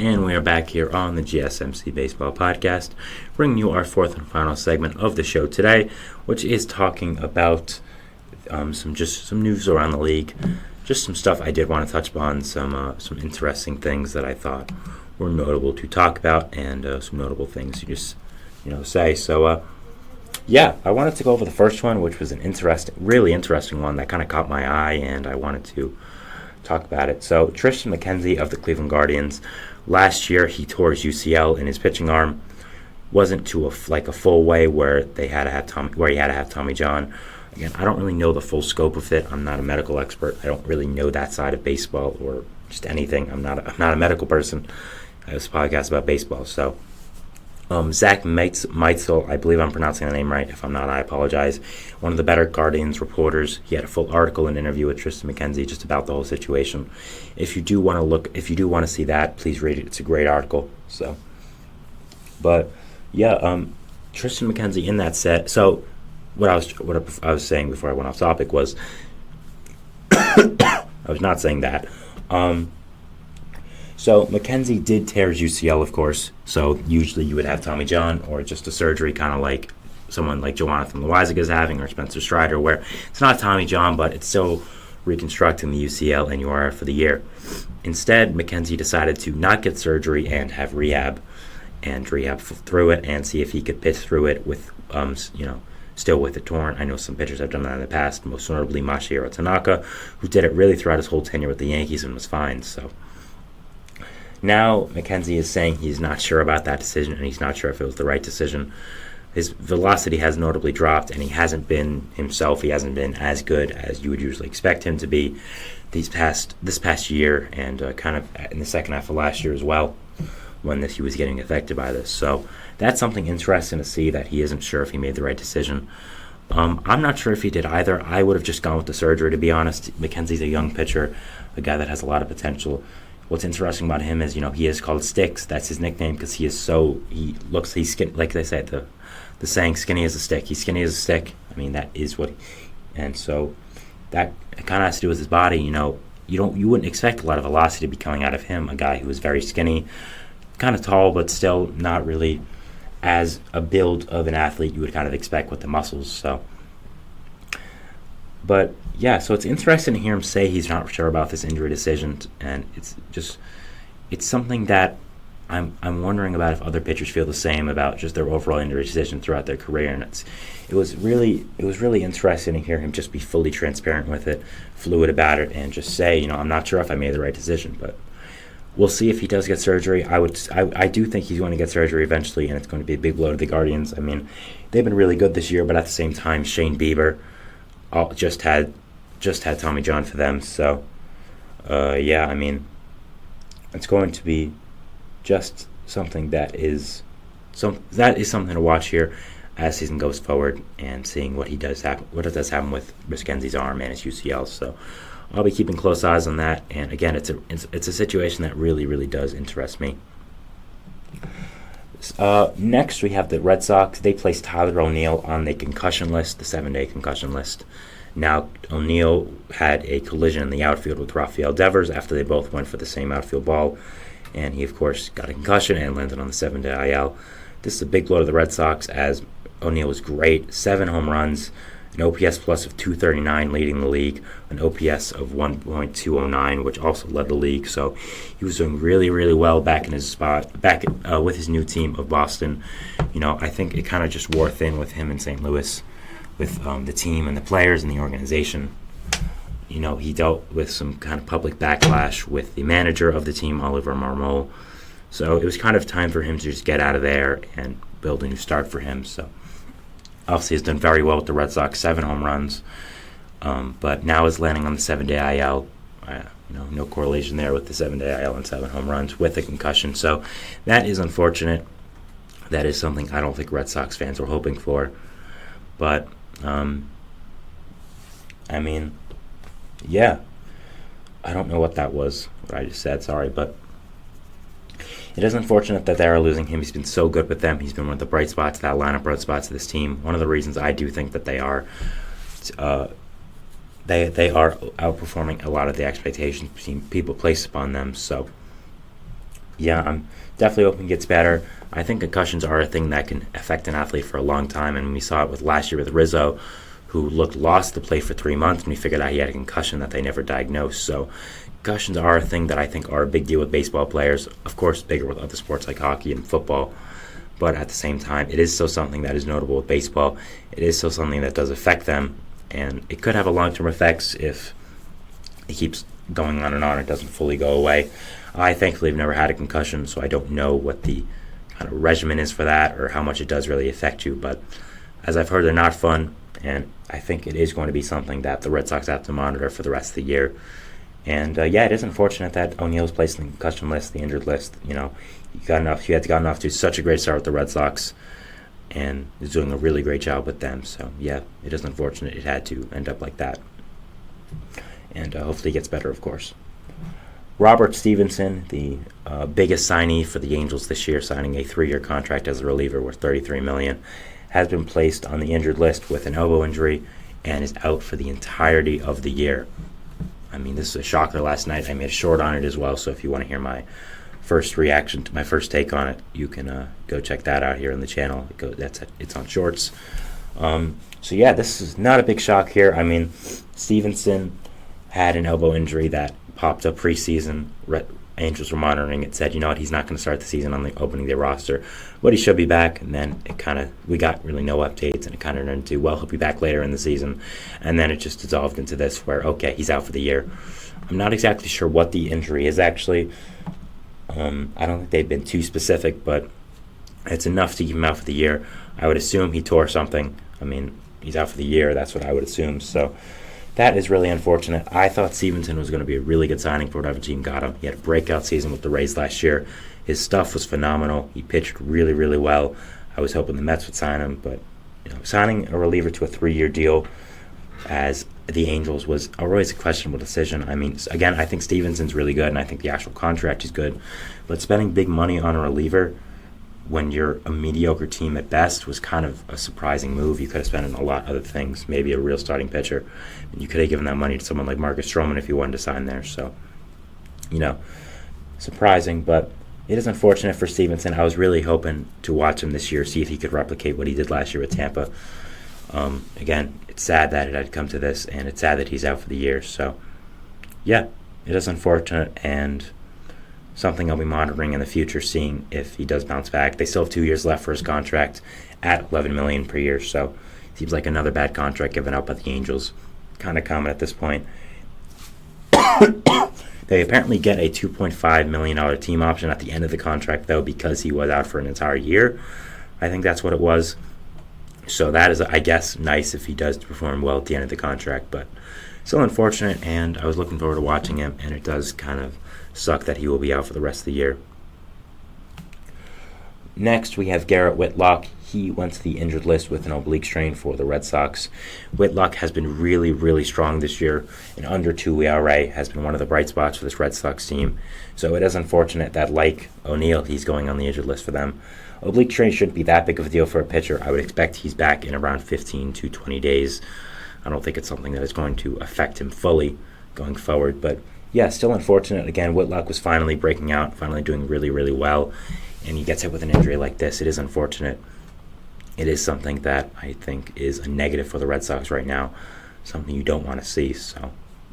And we are back here on the GSMC Baseball Podcast, bringing you our fourth and final segment of the show today, which is talking about some news around the league, just some stuff I did want to touch upon, some interesting things that I thought were notable to talk about, and some notable things to just say. So I wanted to go over the first one, which was really interesting one that kind of caught my eye, and I wanted to talk about it. So Tristan McKenzie of the Cleveland Guardians. Last year, he tore his UCL in his pitching arm. Wasn't to a full way where he had to have Tommy John. Again, I don't really know the full scope of it. I'm not a medical expert. I don't really know that side of baseball or just anything. I'm not a medical person. I have a podcast about baseball. So, Zach Meitzel, I believe I'm pronouncing the name right. If I'm not, I apologize. One of the better Guardians reporters. He had a full article and interview with Tristan McKenzie just about the whole situation. If you do want to see that, please read it. It's a great article. So, but yeah, Tristan McKenzie in that set. So, what I was saying before I went off topic was, I was not saying that. So McKenzie did tear his UCL, of course. So usually you would have Tommy John or just a surgery, kind of like someone like Jonathan Loizaga is having, or Spencer Strider, where it's not Tommy John, but it's still reconstructing the UCL and you are out for the year. Instead, McKenzie decided to not get surgery and have rehab through it and see if he could pitch through it with, still with it torn. I know some pitchers have done that in the past, most notably Masahiro Tanaka, who did it really throughout his whole tenure with the Yankees and was fine. So now McKenzie is saying he's not sure about that decision, and he's not sure if it was the right decision. His velocity has notably dropped, and he hasn't been himself. He hasn't been as good as you would usually expect him to be this past year, and kind of in the second half of last year as well, when he was getting affected by this. So that's something interesting to see, that he isn't sure if he made the right decision. I'm not sure if he did either. I would have just gone with the surgery, to be honest. McKenzie's a young pitcher, a guy that has a lot of potential. What's interesting about him is, he is called Sticks. That's his nickname because he's skinny, like they say, the saying, skinny as a stick. He's skinny as a stick. I mean, that is what, and so that kind of has to do with his body. You wouldn't expect a lot of velocity to be coming out of him, a guy who is very skinny, kind of tall, but still not really as a build of an athlete you would kind of expect with the muscles. So, but yeah, so it's interesting to hear him say he's not sure about this injury decision, and it's something that I'm wondering about if other pitchers feel the same about just their overall injury decision throughout their career. And it was really interesting to hear him just be fully transparent with it, fluid about it, and just say, I'm not sure if I made the right decision, but we'll see if he does get surgery. I do think he's going to get surgery eventually, and it's going to be a big blow to the Guardians. I mean, they've been really good this year, but at the same time, Shane Bieber just had Tommy John for them. So, I mean, it's going to be just something that is something to watch here as season goes forward, and seeing what does happen with McKenzie's arm and his UCL. So I'll be keeping close eyes on that. And again, it's a situation that really, really does interest me. Next, we have the Red Sox. They placed Tyler O'Neill on the concussion list, the 7-day concussion list. Now, O'Neill had a collision in the outfield with Rafael Devers after they both went for the same outfield ball, and he, of course, got a concussion and landed on the 7-day IL. This is a big blow to the Red Sox, as O'Neill was great. 7 home runs, an OPS plus of 239 leading the league, an OPS of 1.209, which also led the league. So he was doing really, really well back in his spot, with his new team of Boston. I think it kind of just wore thin with him in St. Louis, with the team and the players and the organization. He dealt with some kind of public backlash with the manager of the team, Oliver Marmol. So it was kind of time for him to just get out of there and build a new start for him. So obviously he's done very well with the Red Sox, 7 home runs. But now is landing on the 7-day IL. No correlation there with the 7-day IL and 7 home runs with a concussion. So that is unfortunate. That is something I don't think Red Sox fans were hoping for. But, I mean, yeah. I don't know what that was, what I just said, sorry. But it is unfortunate that they are losing him. He's been so good with them. He's been one of the bright spots, that lineup bright spots of this team. One of the reasons I do think that they are outperforming a lot of the expectations people place upon them. So Yeah, I'm definitely hoping it gets better. I think concussions are a thing that can affect an athlete for a long time, and we saw it with last year with Rizzo, who looked lost to play for 3 months, and we figured out he had a concussion that they never diagnosed. So concussions are a thing that I think are a big deal with baseball players. Of course, bigger with other sports like hockey and football. But at the same time, it is still something that is notable with baseball. It is still something that does affect them, and it could have a long-term effects if it keeps going on and on. It doesn't fully go away. I thankfully have never had a concussion, so I don't know what the kind of regimen is for that or how much it does really affect you. But as I've heard, they're not fun, and I think it is going to be something that the Red Sox have to monitor for the rest of the year. And yeah, it is unfortunate that O'Neill was placed in the concussion list, the injured list. You know, he had gotten off to such a great start with the Red Sox, and is doing a really great job with them. So yeah, it is unfortunate it had to end up like that. And hopefully it gets better, of course. Robert Stevenson, the biggest signee for the Angels this year, signing a 3-year contract as a reliever worth $33 million, has been placed on the injured list with an elbow injury and is out for the entirety of the year. I mean, this is a shocker last night. I made a short on it as well, so if you want to hear my first reaction to my first take on it, you can go check that out here on the channel. It's on Shorts. So yeah, this is not a big shock here. I mean, Stevenson had an elbow injury that popped up preseason. Angels were monitoring it, said, you know what, he's not going to start the season on the opening day roster, but he should be back. And then we got really no updates, and it kind of turned into, well, he'll be back later in the season. And then it just dissolved into this where, okay, he's out for the year. I'm not exactly sure what the injury is actually. I don't think they've been too specific, but it's enough to keep him out for the year. I would assume he tore something. I mean, he's out for the year. That's what I would assume. So that is really unfortunate. I thought Stevenson was going to be a really good signing for whatever team got him. He had a breakout season with the Rays last year. His stuff was phenomenal. He pitched really, really well. I was hoping the Mets would sign him, but signing a reliever to a 3-year deal as the Angels was always a questionable decision. I mean, again, I think Stevenson's really good, and I think the actual contract is good. But spending big money on a reliever when you're a mediocre team at best was kind of a surprising move. You could have spent on a lot of other things, maybe a real starting pitcher. And you could have given that money to someone like Marcus Stroman if you wanted to sign there. So, surprising, but it is unfortunate for Stevenson. I was really hoping to watch him this year, see if he could replicate what he did last year with Tampa. Again, it's sad that it had come to this, and it's sad that he's out for the year. So, yeah, it is unfortunate, and something I'll be monitoring in the future, seeing if he does bounce back. They still have 2 years left for his contract at $11 million per year, so seems like another bad contract given out by the Angels. Kind of common at this point. They apparently get a $2.5 million team option at the end of the contract, though, because he was out for an entire year. I think that's what it was. So that is, I guess, nice if he does perform well at the end of the contract, but still unfortunate, and I was looking forward to watching him, and it does kind of suck that he will be out for the rest of the year. Next, we have Garrett Whitlock. He went to the injured list with an oblique strain for the Red Sox. Whitlock has been really, really strong this year. An under 2 ERA has been one of the bright spots for this Red Sox team. So it is unfortunate that, like O'Neill, he's going on the injured list for them. Oblique strain shouldn't be that big of a deal for a pitcher. I would expect he's back in around 15 to 20 days. I don't think it's something that is going to affect him fully going forward. But yeah, still unfortunate. Again, Whitlock was finally breaking out, finally doing really, really well. And he gets hit with an injury like this. It is unfortunate. It is something that I think is a negative for the Red Sox right now, something you don't want to see. So,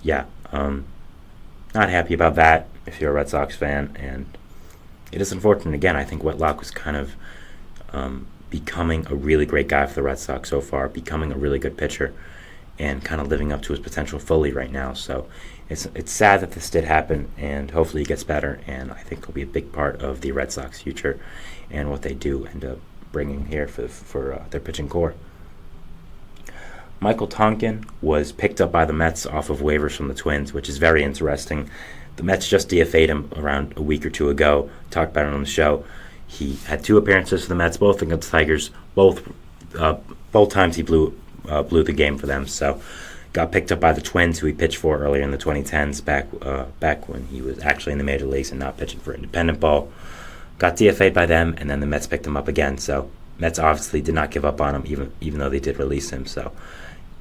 yeah, not happy about that if you're a Red Sox fan. And it is unfortunate. Again, I think Whitlock was kind of becoming a really great guy for the Red Sox so far, becoming a really good pitcher, and kind of living up to his potential fully right now. So it's sad that this did happen, and hopefully he gets better, and I think he'll be a big part of the Red Sox future and what they do end up bringing here for their pitching core. Michael Tonkin was picked up by the Mets off of waivers from the Twins, which is very interesting. The Mets just DFA'd him around a week or two ago. Talked about it on the show. He had 2 appearances for the Mets, both against the Tigers. Both times he blew the game for them. So got picked up by the Twins, who he pitched for earlier in the 2010s, back when he was actually in the major leagues and not pitching for independent ball. Got DFA'd by them, and then the Mets picked him up again. So Mets obviously did not give up on him, even though they did release him. So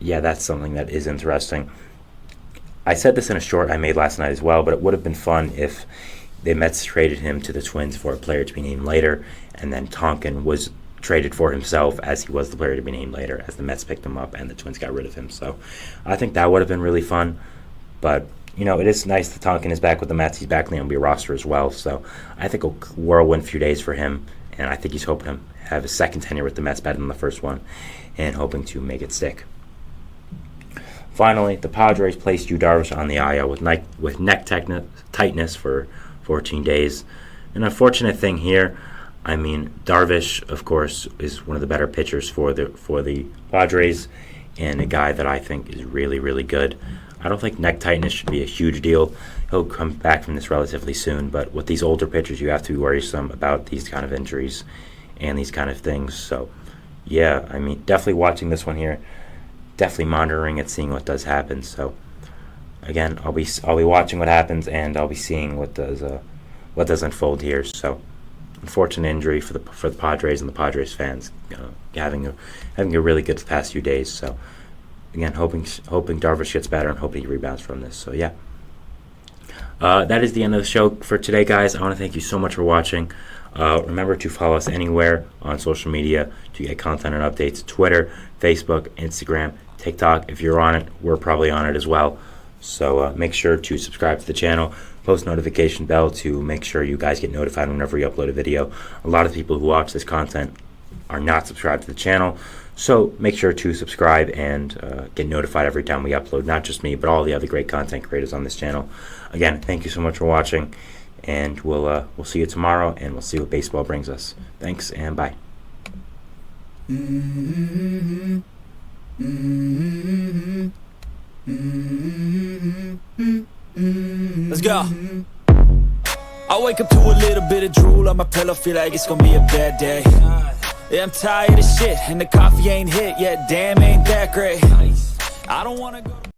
yeah, that's something that is interesting. I said this in a short I made last night as well, but it would have been fun if the Mets traded him to the Twins for a player to be named later, and then Tonkin was traded for himself as he was the player to be named later, as the Mets picked him up and the Twins got rid of him. So I think that would have been really fun. But, it is nice that Tonkin is back with the Mets. He's back in the MLB roster as well. So I think a whirlwind few days for him, and I think he's hoping to have his second tenure with the Mets better than the first one, and hoping to make it stick. Finally, the Padres placed Yu Darvish on the IL with neck tightness for 14 days. An unfortunate thing here. I mean, Darvish, of course, is one of the better pitchers for the Padres, and a guy that I think is really, really good. I don't think neck tightness should be a huge deal. He'll come back from this relatively soon, but with these older pitchers, you have to be worrisome about these kind of injuries and these kind of things. So, yeah, I mean, definitely watching this one here, definitely monitoring it, seeing what does happen. So, again, I'll be watching what happens, and I'll be seeing what does unfold here. So, unfortunate injury for the Padres and the Padres fans, having a really good past few days. So, again, hoping Darvish gets better and hoping he rebounds from this. So, yeah. That is the end of the show for today, guys. I want to thank you so much for watching. Remember to follow us anywhere on social media to get content and updates. Twitter, Facebook, Instagram, TikTok. If you're on it, we're probably on it as well. So make sure to subscribe to the channel. Post notification bell to make sure you guys get notified whenever we upload a video. A lot of people who watch this content are not subscribed to the channel. So make sure to subscribe and get notified every time we upload. Not just me, but all the other great content creators on this channel. Again, thank you so much for watching. And we'll see you tomorrow, and we'll see what baseball brings us. Thanks, and bye. Let's go. I wake up to a little bit of drool on my pillow, feel like it's gonna be a bad day. Yeah, I'm tired of shit, and the coffee ain't hit yet. Damn, ain't that great. I don't wanna go